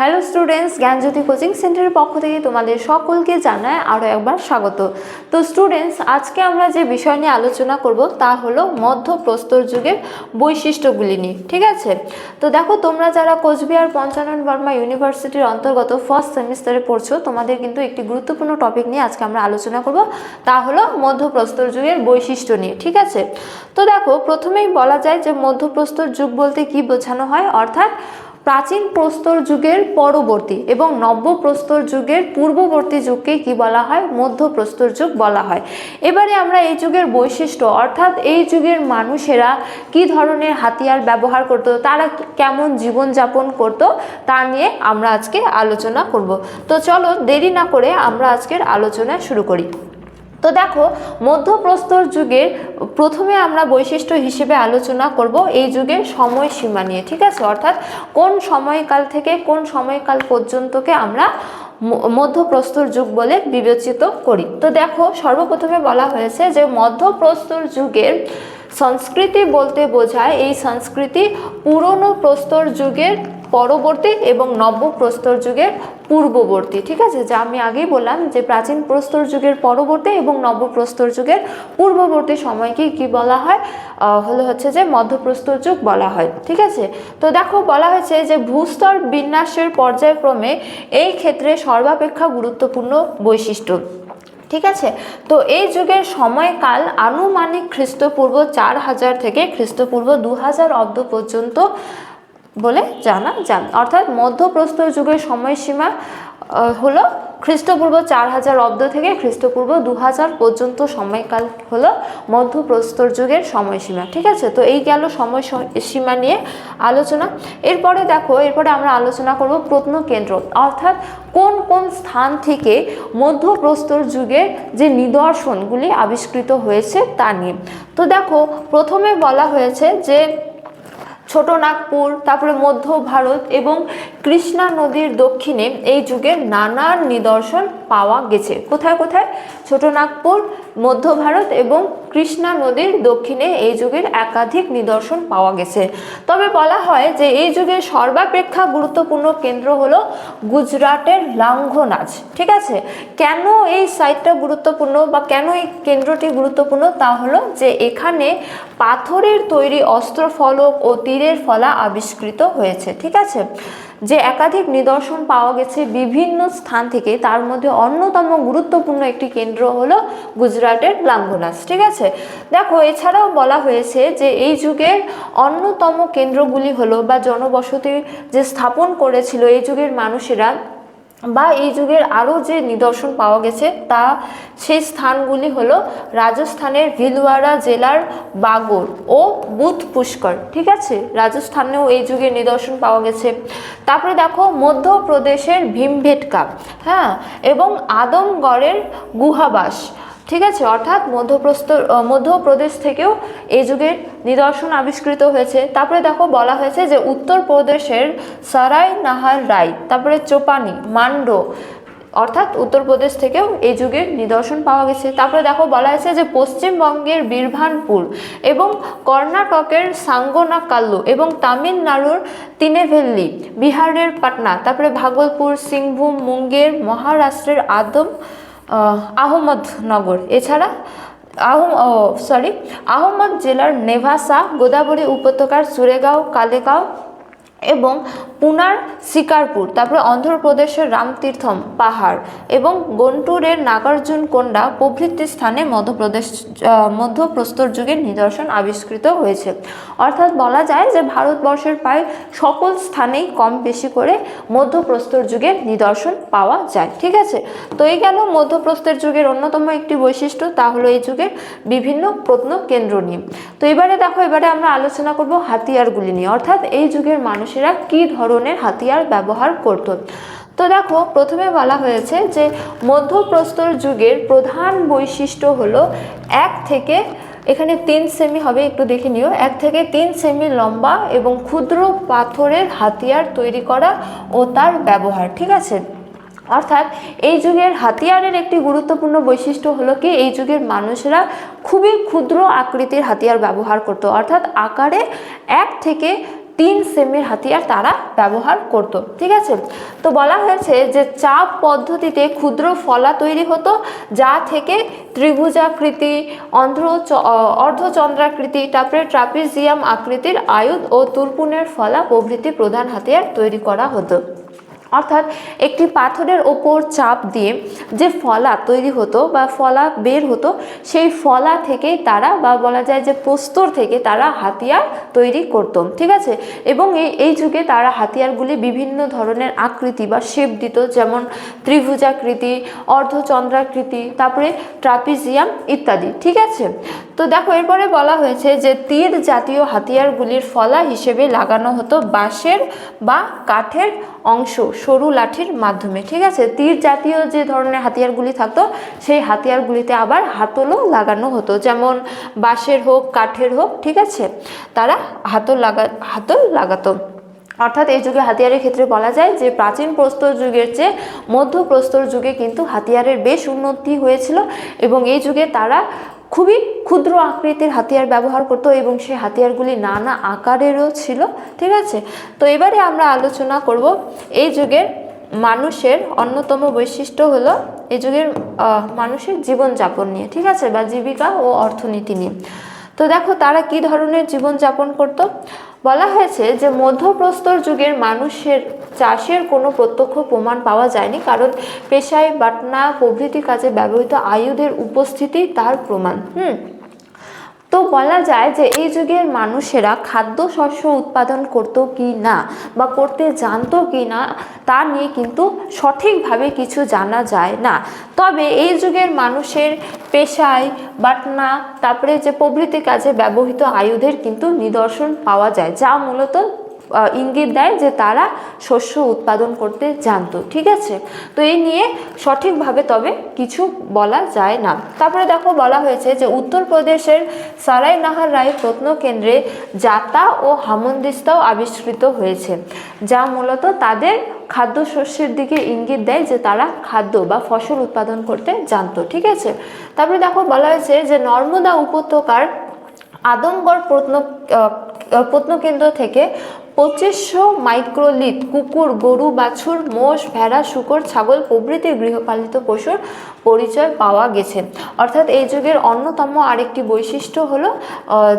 Hello students, জ্ঞানজ্যোতি coaching সেন্টারের পক্ষ থেকে তোমাদের সকলকে জানায় আরও একবার স্বাগত। তো স্টুডেন্টস, আজকে আমরা যে বিষয় নিয়ে আলোচনা করব তা হলো মধ্যপ্রস্তর যুগের বৈশিষ্ট্যগুলি নিয়ে। ঠিক আছে, তো দেখো তোমরা যারা কোচবিহার পঞ্চানন বর্মা ইউনিভার্সিটির অন্তর্গত ফার্স্ট সেমিস্টারে পড়ছো, তোমাদের কিন্তু একটি গুরুত্বপূর্ণ টপিক নিয়ে আজকে আমরা আলোচনা করব, তা হলো মধ্যপ্রস্তর যুগের বৈশিষ্ট্য নিয়ে। ঠিক আছে, তো দেখো প্রথমেই বলা যায় যে মধ্যপ্রস্তর যুগ বলতে কি বোঝানো হয়, অর্থাৎ প্রাচীন প্রস্তর যুগের পরবর্তী এবং নব্য প্রস্তর যুগের পূর্ববর্তী যুগকে কি বলা হয়? মধ্যপ্রস্তর যুগ বলা হয়। এবারে আমরা এই যুগের বৈশিষ্ট্য, অর্থাৎ এই যুগের মানুষেরা কি ধরনের হাতিয়ার ব্যবহার করত, তারা কেমন জীবনযাপন করত, তা নিয়ে আমরা আজকে আলোচনা করব। তো চলো দেরি না করে আমরা আজকের আলোচনা শুরু করি। তো দেখো মধ্যপ্রস্তর যুগের প্রথমে আমরা বৈশিষ্ট্য হিসেবে আলোচনা করব এই যুগের সময়সীমা নিয়ে। ঠিক আছে, অর্থাৎ কোন সময়কাল থেকে কোন সময়কাল পর্যন্তকে আমরা মধ্যপ্রস্তর যুগ বলে বিবেচিত করি। তো দেখো সর্বপ্রথমে বলা হয়েছে যে মধ্যপ্রস্তর যুগের সংস্কৃতি বলতে বোঝায় এই সংস্কৃতি পুরনো প্রস্তর যুগের পরবর্তী এবং নব্য প্রস্তর যুগের পূর্ববর্তী। ঠিক আছে, যা আমি আগেই বললাম যে প্রাচীন প্রস্তর যুগের পরবর্তী এবং নব্য প্রস্তর যুগের পূর্ববর্তী সময়কে কি বলা হয়? হচ্ছে যে মধ্যপ্রস্তর যুগ বলা হয়। ঠিক আছে, তো দেখো বলা হয়েছে যে ভূস্তর বিন্যাসের পর্যায়ক্রমে এই ক্ষেত্রে সর্বাপেক্ষা গুরুত্বপূর্ণ বৈশিষ্ট্য। ঠিক আছে, তো এই যুগের সময়কাল আনুমানিক খ্রিস্টপূর্ব 4000 থেকে খ্রিস্টপূর্ব 2000 অব্দ পর্যন্ত বলে জানা যান। অর্থাৎ মধ্যপ্রস্তর যুগের সময়সীমা হলো খ্রিস্টপূর্ব 4000 অব্দ থেকে খ্রিস্টপূর্ব 2000 পর্যন্ত সময়কাল হলো মধ্যপ্রস্তর যুগের সময়সীমা। ঠিক আছে, তো এই গেল সময়সীমা নিয়ে আলোচনা। এরপরে আমরা আলোচনা করব প্রত্নকেন্দ্র, অর্থাৎ কোন কোন স্থান থেকে মধ্যপ্রস্তর যুগের যে নিদর্শনগুলি আবিষ্কৃত হয়েছে তা নিয়ে। তো দেখো প্রথমে বলা হয়েছে যে ছোটনাগপুর, তারপরে মধ্য ভারত এবং কৃষ্ণা নদীর দক্ষিণে এই যুগের নানান নিদর্শন পাওয়া গেছে। কোথায় কোথায়? ছোটনাগপুর, মধ্য ভারত এবং কৃষ্ণা নদীর দক্ষিণে এই যুগের একাধিক নিদর্শন পাওয়া গেছে। তবে বলা হয় যে এই যুগের সর্বাপেক্ষা গুরুত্বপূর্ণ কেন্দ্র হলো গুজরাটের লাঙ্গনাজ। ঠিক আছে, কেন এই সাইটটা গুরুত্বপূর্ণ বা কেন এই কেন্দ্রটি গুরুত্বপূর্ণ, তা হলো যে এখানে পাথরের তৈরি অস্ত্রফলক ও তীরের ফলা আবিষ্কৃত হয়েছে। ঠিক আছে, যে একাধিক নিদর্শন পাওয়া গেছে বিভিন্ন স্থান থেকে, তার মধ্যে অন্যতম গুরুত্বপূর্ণ একটি কেন্দ্র হলো গুজরাটের লাঙ্গনাজ। ঠিক আছে, দেখো এছাড়াও বলা হয়েছে যে এই যুগের অন্যতম কেন্দ্রগুলি হলো বা জনবসতি যে স্থাপন করেছিল এই যুগের মানুষেরা, বা এই যুগের আরও যে নিদর্শন পাওয়া গেছে তা সেই স্থানগুলি হলো রাজস্থানের ভিলওয়ারা জেলার বাগর ও বুধ পুষ্কর। ঠিক আছে, রাজস্থানেও এই যুগের নিদর্শন পাওয়া গেছে। তারপরে দেখো মধ্যপ্রদেশের ভীমবেটকা, হ্যাঁ, এবং আদমগড়ের গুহাবাস। ঠিক আছে, অর্থাৎ মধ্যপ্রদেশ থেকেও এই যুগের নিদর্শন আবিষ্কৃত হয়েছে। তারপরে দেখো বলা হয়েছে যে উত্তরপ্রদেশের সারাই নাহার রায়, তারপরে চোপানি, মান্ডো, অর্থাৎ উত্তরপ্রদেশ থেকেও এই যুগের নিদর্শন পাওয়া গেছে। তারপরে দেখো বলা হয়েছে যে পশ্চিমবঙ্গের বীরভানপুর এবং কর্ণাটকের সাঙ্গনাকাল্লু এবং তামিলনাড়ুর তিনেভেল্লি, বিহারের পাটনা, তারপরে ভাগলপুর, সিংভূম, মুঙ্গের, মহারাষ্ট্রের আহমদনগর, এছাড়া আহমদ জেলার নেভাসা, গোদাবরী উপত্যকার সুরেগাঁও, কালেগাঁও এবং পুনার শিকারপুর, তারপরে অন্ধ্রপ্রদেশের রামতীর্থম পাহাড় এবং গন্টুরের নাগার্জুনকোন্ডা প্রভৃতি স্থানে মধ্যপ্রস্তর যুগের নিদর্শন আবিষ্কৃত হয়েছে। অর্থাৎ বলা যায় যে ভারতবর্ষের প্রায় সকল স্থানেই কম বেশি করে মধ্যপ্রস্তর যুগের নিদর্শন পাওয়া যায়। ঠিক আছে, তো এই গেল মধ্যপ্রস্তর যুগের অন্যতম একটি বৈশিষ্ট্য, তা হলো এই যুগের বিভিন্ন প্রত্নকেন্দ্র নিয়ে। তো এবারে আমরা আলোচনা করব হাতিয়ারগুলি নিয়ে, অর্থাৎ এই যুগের মানুষেরা কি ধরনের হাতিয়ার ব্যবহার করত। তো দেখো প্রথমে বলা হয়েছে যে মধ্যপ্রস্তর যুগের প্রধান বৈশিষ্ট্য হলো 1 থেকে, এখানে 3 সেমি হবে, একটু দেখে নিও, 1 থেকে 3 সেমি লম্বা এবং ক্ষুদ্র পাথরের হাতিয়ার তৈরি করা ও তার ব্যবহার। ঠিক আছে, অর্থাৎ এই যুগের হাতিয়ারের একটি গুরুত্বপূর্ণ বৈশিষ্ট্য হলো কি, এই যুগের মানুষেরা খুবই ক্ষুদ্র আকৃতির হাতিয়ার ব্যবহার করত, অর্থাৎ আকারে 1 থেকে 3 সেমের হাতিয়ার তারা ব্যবহার করত। ঠিক আছে, তো বলা হয়েছে যে চাপ পদ্ধতিতে ক্ষুদ্র ফলা তৈরি হতো, যা থেকে ত্রিভুজাকৃতি, অর্ধচন্দ্রাকৃতি, তারপরে ট্রাপিজিয়াম আকৃতির আয়ুধ ও তুরপুনের ফলা প্রভৃতি প্রধান হাতিয়ার তৈরি করা হতো। অর্থাৎ একটি পাথরের ওপর চাপ দিয়ে যে ফলা তৈরি হতো বা ফলা বের হতো, সেই ফলা থেকেই তারা, বা বলা যায় যে প্রস্তর থেকে তারা হাতিয়ার তৈরি করত। ঠিক আছে, এবং এই যুগে তারা হাতিয়ারগুলি বিভিন্ন ধরনের আকৃতি বা শেপ দিত, যেমন ত্রিভুজাকৃতি, অর্ধচন্দ্রাকৃতি, তারপরে ট্রাপিজিয়াম ইত্যাদি। ঠিক আছে, তো দেখো এরপরে বলা হয়েছে যে তীর জাতীয় হাতিয়ারগুলির ফলা হিসেবে লাগানো হতো বাঁশের বা কাঠের অংশ সরু লাঠির মাধ্যমে। ঠিক আছে, তীর জাতীয় যে ধরনের হাতিয়ারগুলি থাকতো, সেই হাতিয়ারগুলিতে আবার হাতলও লাগানো হতো, যেমন বাঁশের হোক কাঠের হোক। ঠিক আছে, তারা হাতল লাগাতো। অর্থাৎ এই যুগে হাতিয়ারের ক্ষেত্রে বলা যায় যে প্রাচীন প্রস্তর যুগের চেয়ে মধ্য প্রস্তর যুগে কিন্তু হাতিয়ারের বেশ উন্নতি হয়েছিল, এবং এই যুগে তারা খুবই ক্ষুদ্র আকৃতির হাতিয়ার ব্যবহার করতো, এবং সেই হাতিয়ারগুলি নানা আকারেরও ছিল। ঠিক আছে, তো এবারে আমরা আলোচনা করব এই যুগের মানুষের অন্যতম বৈশিষ্ট্য হলো এই যুগের মানুষের জীবনযাপন নিয়ে। ঠিক আছে, বা জীবিকা ও অর্থনীতি নিয়ে। তো দেখো তারা কি ধরনের জীবনযাপন করত। বলা হয়েছে যে মধ্যপ্রস্তর যুগের মানুষের চাষের কোনো প্রত্যক্ষ প্রমাণ পাওয়া যায়নি, কারণ পেশায় বাটনা প্রভৃতি কাজে ব্যবহৃত আয়ুধের উপস্থিতি তার প্রমাণ। তো বলা যায় যে এই যুগের মানুষেরা খাদ্যশস্য উৎপাদন করতো কি না বা করতে জানতো কি না, তা নিয়ে কিন্তু সঠিকভাবে কিছু জানা যায় না। তবে এই যুগের মানুষের পেশায় বাটনা, তারপরে যে প্রভৃতি কাজে ব্যবহৃত আয়ুধের কিন্তু নিদর্শন পাওয়া যায়, যা মূলত ইঙ্গিত দেয় যে তারা শস্য উৎপাদন করতে জানতো। ঠিক আছে, তো এই নিয়ে সঠিকভাবে তবে কিছু বলা যায় না। তারপরে দেখো বলা হয়েছে যে উত্তরপ্রদেশের সারাইনাহার রায় প্রত্নকেন্দ্রে জাতা ও হামনদিস্তাও আবিষ্কৃত হয়েছে, যা মূলত তাদের খাদ্যশস্যের দিকে ইঙ্গিত দেয় যে তারা খাদ্য বা ফসল উৎপাদন করতে জানতো। ঠিক আছে, তারপরে দেখো বলা হয়েছে যে নর্মদা উপত্যকার আদমগড় প্রত্নকেন্দ্র থেকে 2500 মাইক্রোলিথ কুকুর, গরু, বাছুর, মোষ, ভেড়া, শূকর, ছাগল প্রভৃতি গৃহপালিত পশুর পরিচয় পাওয়া গেছে। অর্থাৎ এই যুগের অন্যতম আরেকটি বৈশিষ্ট্য হলো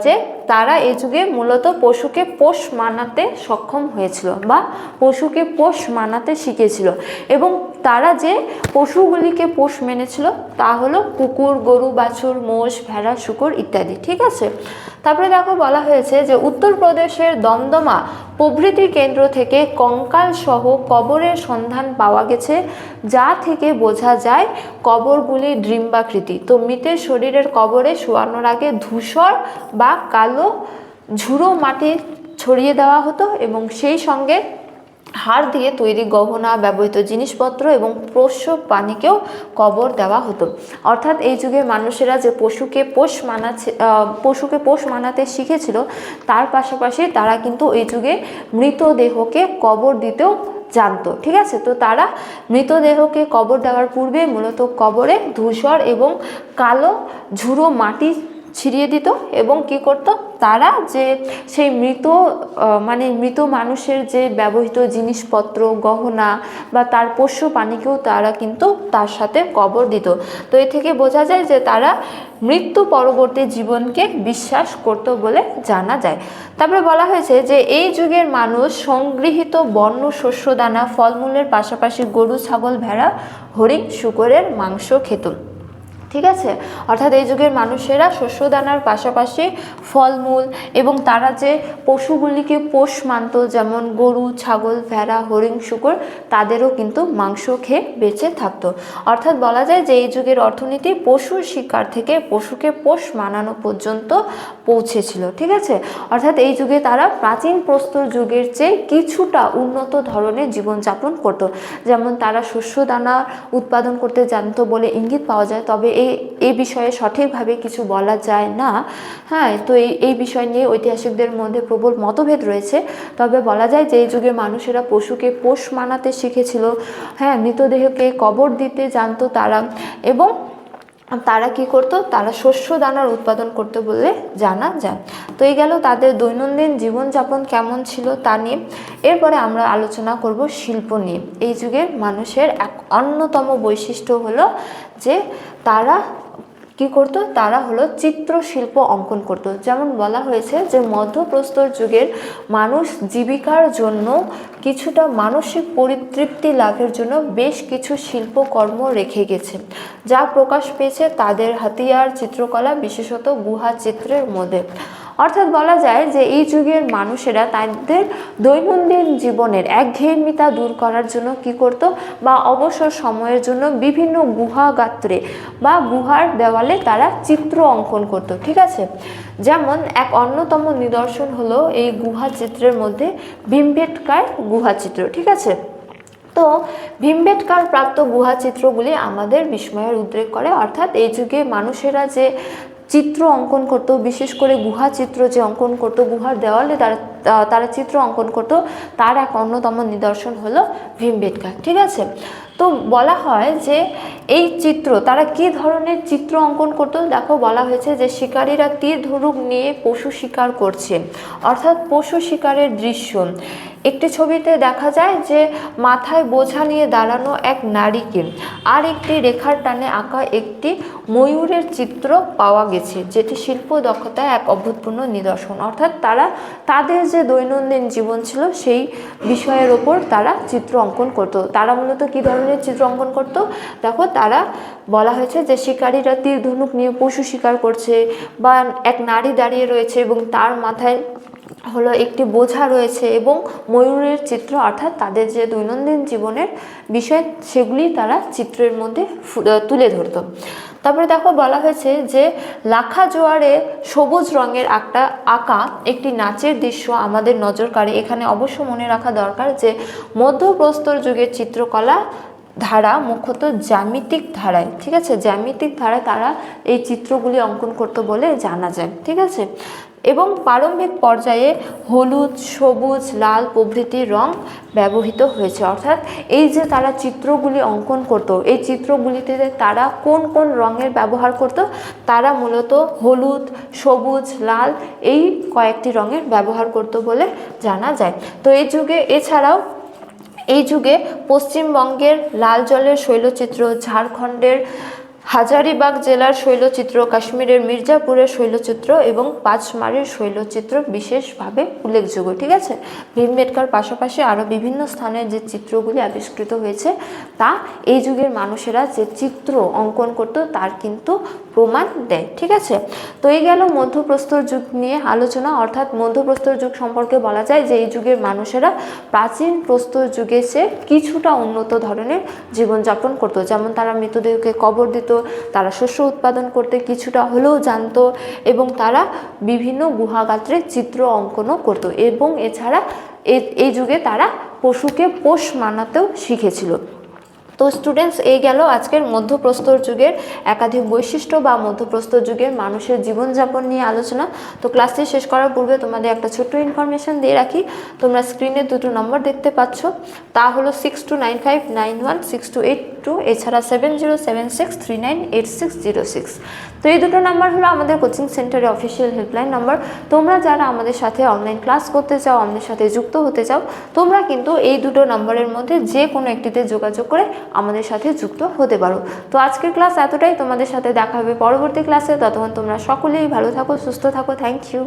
যে তারা এই যুগে মূলত পশুকে পোষ মানাতে সক্ষম হয়েছিল বা পশুকে পোষ মানাতে শিখেছিল, এবং তারা যে পশুগুলিকে পোষ মেনেছিল তা হলো কুকুর, গরু, বাছুর, মোষ, ভেড়া, শূকর ইত্যাদি। ঠিক আছে, তারপরে দেখো বলা হয়েছে যে উত্তরপ্রদেশের দমদমা প্রভৃতি কেন্দ্র থেকে কঙ্কাল সহ কবরের সন্ধান পাওয়া গেছে, যা থেকে বোঝা যায় কবরগুলি ডিম্বাকৃতি। তো মৃতের শরীরের কবরে শোয়ানোর আগে ধূসর বা কালো ঝুড়ো মাটি ছড়িয়ে দেওয়া হতো, এবং সেই সঙ্গে হাড় দিয়ে তৈরি গহনা, ব্যবহৃত জিনিসপত্র এবং পোষ্য প্রাণীকেও কবর দেওয়া হতো। অর্থাৎ এই যুগে মানুষেরা যে পশুকে পোষ মানাতে শিখেছিল, তার পাশাপাশি তারা কিন্তু এই যুগে মৃতদেহকে কবর দিতেও জানতো। ঠিক আছে, তো তারা মৃতদেহকে কবর দেওয়ার পূর্বে মূলত কবরে ধূসর এবং কালো ঝুড়ো মাটি ছিটিয়ে দিত, এবং কি করত তারা যে সেই মৃত মানুষের যে ব্যবহৃত জিনিসপত্র, গহনা বা তার পোষ্য প্রাণীকেও তারা কিন্তু তার সাথে কবর দিত। তো এ থেকে বোঝা যায় যে তারা মৃত্যু পরবর্তী জীবনকে বিশ্বাস করত বলে জানা যায়। তারপরে বলা হয়েছে যে এই যুগের মানুষ সংগৃহীত বন্য শস্যদানা, ফলমূলের পাশাপাশি গরু, ছাগল, ভেড়া, হরিণ, শূকরের মাংস খেত। ঠিক আছে, অর্থাৎ এই যুগের মানুষেরা শস্যদানার পাশাপাশি ফলমূল এবং তারা যে পশুগুলিকে পোষ মানত, যেমন গরু, ছাগল, ভেড়া, হরিণ, শূকর, তাদেরও কিন্তু মাংস খেয়ে বেঁচে থাকতো। অর্থাৎ বলা যায় যে এই যুগের অর্থনীতি পশুর শিকার থেকে পশুকে পোষ মানানো পর্যন্ত পৌঁছেছিল। ঠিক আছে, অর্থাৎ এই যুগে তারা প্রাচীন প্রস্তর যুগের চেয়ে কিছুটা উন্নত ধরনের জীবনযাপন করত, যেমন তারা শস্যদানা উৎপাদন করতে জানতো বলে ইঙ্গিত পাওয়া যায়, তবে এই বিষয়ে সঠিকভাবে কিছু বলা যায় না। হ্যাঁ, তো এই বিষয় নিয়ে ঐতিহাসিকদের মধ্যে প্রবল মতভেদ রয়েছে। তবে বলা যায় যে এই যুগের মানুষেরা পশুকে পোষ মানাতে শিখেছিল, হ্যাঁ, মৃতদেহকে কবর দিতে জানতো তারা, এবং তারা কি করত, তারা শস্য দানার উৎপাদন করতে বললে জানা যায়। তো এই গেল তাদের দৈনন্দিন জীবনযাপন কেমন ছিল তা নিয়ে। এরপরে আমরা আলোচনা করব শিল্প নিয়ে। এই যুগের মানুষের এক অন্যতম বৈশিষ্ট্য হলো যে তারা কি করত, তারা হলো চিত্রশিল্প অঙ্কন করত। যেমন বলা হয়েছে যে মধ্যপ্রস্তর যুগের মানুষ জীবিকার জন্য কিছুটা মানসিক পরিতৃপ্তি লাভের জন্য বেশ কিছু শিল্পকর্ম রেখে গেছে, যা প্রকাশ পেয়েছে তাদের হাতিয়ার চিত্রকলা, বিশেষত গুহা চিত্রের মধ্যে। অর্থাৎ বলা যায় যে এই যুগের মানুষেরা তাদের দৈনন্দিন জীবনের একঘেয়েমিতা দূর করার জন্য কি করত, বা অবসর সময়ের জন্য বিভিন্ন গুহা গাত্রে বা গুহার দেওয়ালে তারা চিত্র অঙ্কন করত। ঠিক আছে, যেমন এক অন্যতম নিদর্শন হলো এই গুহা চিত্রের মধ্যে ভীমবেটকার গুহা চিত্র। ঠিক আছে, তো ভীমবেটকার প্রাপ্ত গুহা চিত্রগুলি আমাদের বিস্ময়ের উদ্রেক করে। অর্থাৎ এই যুগে মানুষেরা যে চিত্র অঙ্কন করতো, বিশেষ করে গুহা চিত্র যে অঙ্কন করতো, গুহার দেওয়ালে তারা চিত্র অঙ্কন করতো, তার এক অন্যতম নিদর্শন হলো ভীমবেটকা। ঠিক আছে, তো বলা হয় যে এই চিত্র, তারা কি ধরনের চিত্র অঙ্কন করতো, দেখো বলা হয়েছে যে শিকারীরা তীর ধনুক নিয়ে পশু শিকার করছে, অর্থাৎ পশু শিকারের দৃশ্য। একটি ছবিতে দেখা যায় যে মাথায় বোঝা নিয়ে দাঁড়ানো এক নারীকে আর একটি রেখার টানে আঁকা একটি ময়ূরের চিত্র পাওয়া গেছে, যেটি শিল্প দক্ষতায় এক অভূতপূর্ণ নিদর্শন। অর্থাৎ তারা তাদের যে দৈনন্দিন জীবন ছিল সেই বিষয়ের ওপর তারা চিত্র অঙ্কন করতো। তারা মূলত কী ধরনের চিত্র অঙ্কন করতো, দেখো তারা বলা হয়েছে যে শিকারীরা তীর ধনুক নিয়ে পশু শিকার করছে, বা এক নারী দাঁড়িয়ে রয়েছে এবং তার মাথায় হলো একটি বোঝা রয়েছে এবং ময়ূরের চিত্র, অর্থাৎ তাদের যে দৈনন্দিন জীবনের বিষয় সেগুলি তারা চিত্রের মধ্যে তুলে ধরত। তারপরে দেখো বলা হয়েছে যে লাখা জোয়ারে সবুজ রঙের একটা আঁকা একটি নাচের দৃশ্য আমাদের নজর কাড়ে। এখানে অবশ্য মনে রাখা দরকার যে মধ্যপ্রস্তর যুগের চিত্রকলা ধারা মুখ্যত জ্যামিতিক ধারায়, ঠিক আছে, জ্যামিতিক ধারায় তারা এই চিত্রগুলি অঙ্কন করতে বলে জানা যায়। ঠিক আছে, এবং প্রারম্ভিক পর্যায়ে হলুদ, সবুজ, লাল প্রভৃতি রং ব্যবহৃত হয়েছে। অর্থাৎ এই যে তারা চিত্রগুলি অঙ্কন করত, এই চিত্রগুলিতে তারা কোন কোন রঙের ব্যবহার করত, তারা মূলত হলুদ, সবুজ, লাল এই কয়েকটি রঙের ব্যবহার করত বলে জানা যায়। তো এই যুগে এছাড়াও এই যুগে পশ্চিমবঙ্গের লাল জলের শৈলচিত্র, ঝাড়খণ্ডের হাজারিবাগ জেলার শৈলচিত্র, কাশ্মীরের মির্জাপুরের শৈলচিত্র এবং পাঁচমারির শৈলচিত্র বিশেষভাবে উল্লেখযোগ্য। ঠিক আছে, ভীমবেটকার পাশাপাশি আরও বিভিন্ন স্থানের যে চিত্রগুলি আবিষ্কৃত হয়েছে তা এই যুগের মানুষেরা যে চিত্র অঙ্কন করত তার কিন্তু প্রমাণ দেয়। ঠিক আছে, তো এই গেল মধ্যপ্রস্তর যুগ নিয়ে আলোচনা। অর্থাৎ মধ্যপ্রস্তর যুগ সম্পর্কে বলা যায় যে এই যুগের মানুষেরা প্রাচীন প্রস্তর যুগে সে কিছুটা উন্নত ধরনের জীবনযাপন করত। যেমন তারা মৃতদেহকে কবর দিত, তারা শস্য উৎপাদন করতে কিছুটা হলেও জানতো, এবং তারা বিভিন্ন গুহাগাত্রে চিত্র অঙ্কনও করত, এবং এছাড়া এই যুগে তারা পশুকে পোষ মানাতেও শিখেছিল। তো স্টুডেন্টস, এই গেল আজকের মধ্যপ্রস্তর যুগের একাধিক বৈশিষ্ট্য বা মধ্যপ্রস্তর যুগের মানুষের জীবনযাপন নিয়ে আলোচনা। তো ক্লাসটি শেষ করার পূর্বে তোমাদের একটা ছোট্ট ইনফরমেশন দিয়ে রাখি। তোমরা স্ক্রিনে দুটো নম্বর দেখতে পাচ্ছ, তা হলো 6295916282, এছাড়া 7076398606। তো এই দুটো নাম্বার হলো আমাদের কোচিং সেন্টারের অফিসিয়াল হেল্পলাইন নাম্বার। তোমরা যারা আমাদের সাথে অনলাইন ক্লাস করতে চাও, আমাদের সাথে যুক্ত হতে চাও, তোমরা কিন্তু এই দুটো নম্বরের মধ্যে যে কোনো একটিতে যোগাযোগ করে আমাদের সাথে যুক্ত হতে পারো। তো আজকের ক্লাস এতটাই, তোমাদের সাথে দেখা হবে পরবর্তী ক্লাসে। ততক্ষণ তোমরা সকলেই ভালো থাকো, সুস্থ থাকো। Thank you.